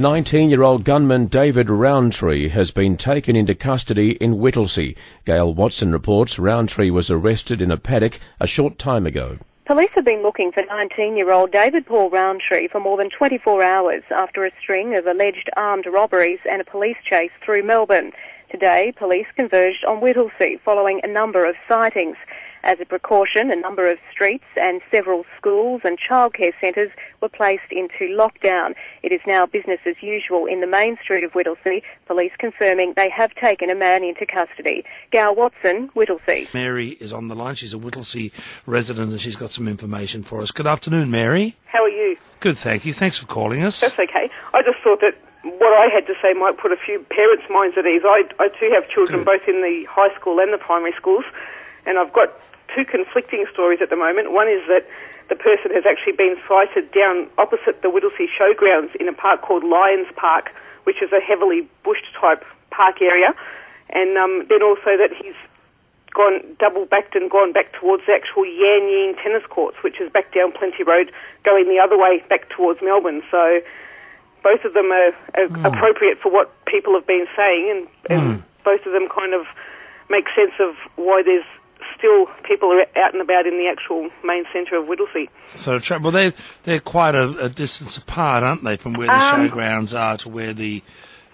19-year-old gunman David Rowntree has been taken into custody in Whittlesea. Gail Watson reports Rowntree was arrested in a paddock a short time ago. Police have been looking for 19-year-old David Paul Rowntree for more than 24 hours after a string of alleged armed robberies and a police chase through Melbourne. Today, police converged on Whittlesea following a number of sightings. As a precaution, a number of streets and several schools and childcare centres were placed into lockdown. It is now business as usual in the main street of Whittlesea, police confirming they have taken a man into custody. Gail Watson, Whittlesea. Mary is on the line. She's a Whittlesea resident and she's got some information for us. Good afternoon, Mary. How are you? Good, thank you. Thanks for calling us. That's okay. I just thought that what I had to say might put a few parents' minds at ease. I too have children both in the high school and the primary schools, and I've got two conflicting stories at the moment. One is that the person has actually been sighted down opposite the Whittlesea Showgrounds in a park called Lions Park, which is a heavily bushed-type park area, and then also that he's gone double-backed and gone back towards the actual Yan Yeen tennis courts, which is back down Plenty Road, going the other way back towards Melbourne. So both of them are appropriate for what people have been saying, and both of them kind of make sense of why there's still people are out and about in the actual main centre of Whittlesea. So, well, they're quite a distance apart, aren't they, from where the showgrounds are to where the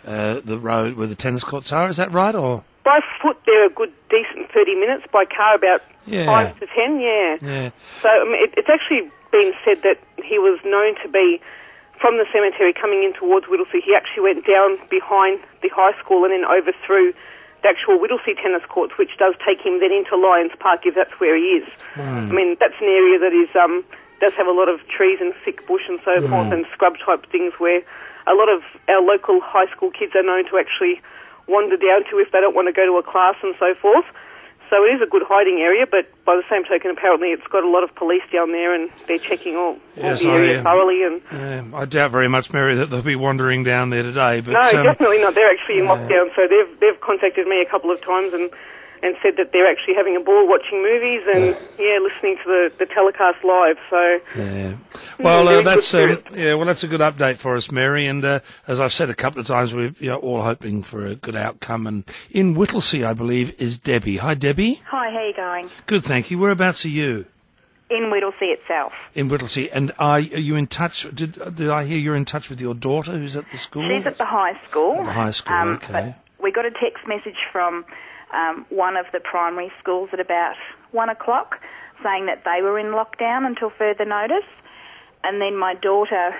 road, where the tennis courts are? Is that right, or? By foot, they're a good, decent 30 minutes. By car, about 5 to 10. Yeah. So, I mean, it's actually been said that he was known to be from the cemetery coming in towards Whittlesea. He actually went down behind the high school and then over through the actual Whittlesea tennis courts, which does take him then into Lions Park if that's where he is. I mean, that's an area that is does have a lot of trees and thick bush and so forth and scrub-type things where a lot of our local high school kids are known to actually wander down to if they don't want to go to a class and so forth. So it is a good hiding area, but by the same token, apparently it's got a lot of police down there and they're checking all the area thoroughly. And I doubt very much, Mary, that they'll be wandering down there today. But, no, definitely not. They're actually in lockdown, so they've contacted me a couple of times and said that they're actually having a ball watching movies and listening to the telecast live. So well, that's a good update for us, Mary. And as I've said a couple of times, we're all hoping for a good outcome. And in Whittlesea, I believe, is Debbie. Hi, Debbie. Hi, how are you going? Good, thank you. Whereabouts are you? In Whittlesea itself. In Whittlesea. And are you in touch? Did I hear you're in touch with your daughter who's at the school? She's at the high school. The high school, okay. But we got a text message from one of the primary schools at about 1 o'clock saying that they were in lockdown until further notice. And then my daughter,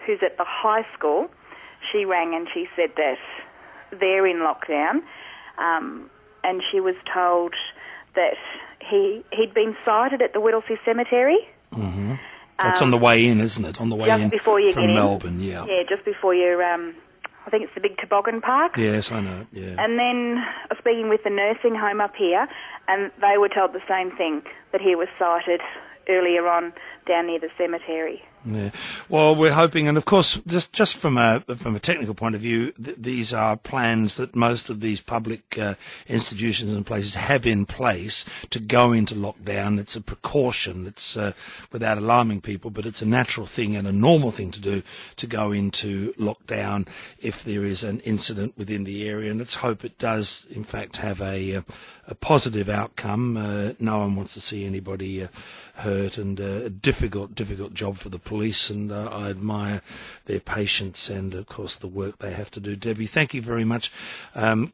who's at the high school, she rang and she said that they're in lockdown. And she was told that he'd been sighted at the Whittlesea Cemetery. Mm-hmm. That's on the way in, isn't it? On the way in from Melbourne, yeah. Yeah, just before you're, I think it's the big toboggan park. Yes, I know, yeah. And then I was speaking with the nursing home up here, and they were told the same thing, that he was sighted earlier on down near the cemetery. Yeah. Well, we're hoping, and of course, just from a technical point of view, these are plans that most of these public institutions and places have in place to go into lockdown. It's a precaution. It's without alarming people, but it's a natural thing and a normal thing to do to go into lockdown if there is an incident within the area. And let's hope it does, in fact, have a positive outcome. No one wants to see anybody hurt, and a difficult job for the police, and I admire their patience and, of course, the work they have to do. Debbie, thank you very much.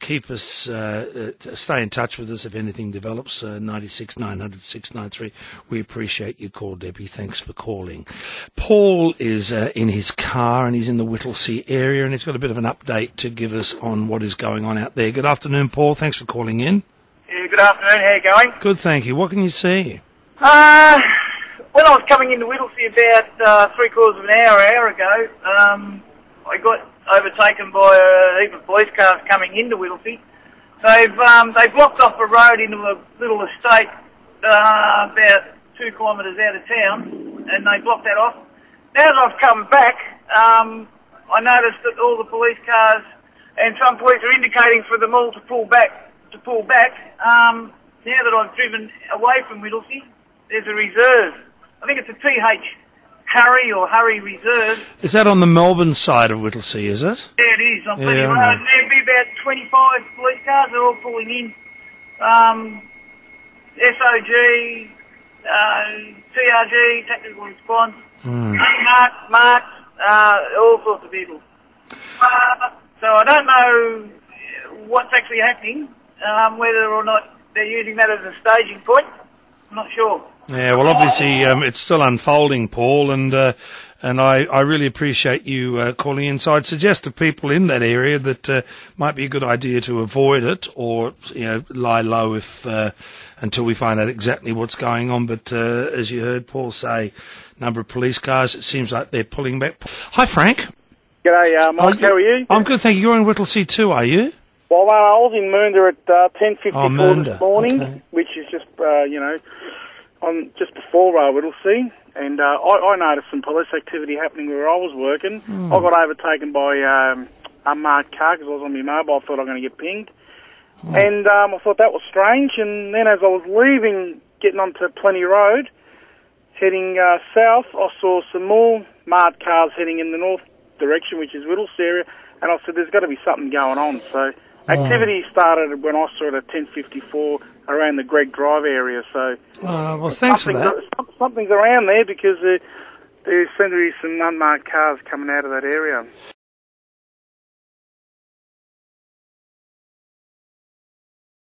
Keep us, stay in touch with us if anything develops, 96 900 693. We appreciate your call, Debbie. Thanks for calling. Paul is in his car, and he's in the Whittlesea area, and he's got a bit of an update to give us on what is going on out there. Good afternoon, Paul. Thanks for calling in. Yeah, good afternoon. How are you going? Good, thank you. What can you see? When I was coming into Whittlesea about 3/4 of an hour ago, I got overtaken by a heap of police cars coming into Whittlesea. They've blocked off a road into a little estate about 2 kilometres out of town, and they blocked that off. Now that I've come back, I noticed that all the police cars and some police are indicating for them all to pull back. Now that I've driven away from Whittlesea, there's a reserve. I think it's a TH Hurry Reserve. Is that on the Melbourne side of Whittlesea, is it? Yeah, it is. On Plenty Yeah, Road. I And know. there'd be about 25 police cars. They're all pulling in. SOG, TRG, technical response, marks, all sorts of people. So I don't know what's actually happening, whether or not they're using that as a staging point. I'm not sure. Yeah, well, obviously it's still unfolding, Paul, and I really appreciate you calling in. So I'd suggest to people in that area that might be a good idea to avoid it, or lie low if until we find out exactly what's going on. But as you heard Paul say, number of police cars, it seems like they're pulling back. Hi, Frank. G'day, Mike. How are you? I'm good, thank you. You're in Whittlesea too, are you? Well, I was in Mernda at 10:54 this morning, okay. which is just, on just before Whittlesea, and I noticed some police activity happening where I was working. I got overtaken by a unmarked car because I was on my mobile. I thought I was going to get pinged, and I thought that was strange. And then as I was leaving, getting onto Plenty Road, heading south, I saw some more marked cars heading in the north direction, which is Whittlesea area, and I said, there's got to be something going on. So activity started when I saw it at 10:54 around the Greg Drive area. So well, thanks for that. Something's around there because there seem to be some unmarked cars coming out of that area.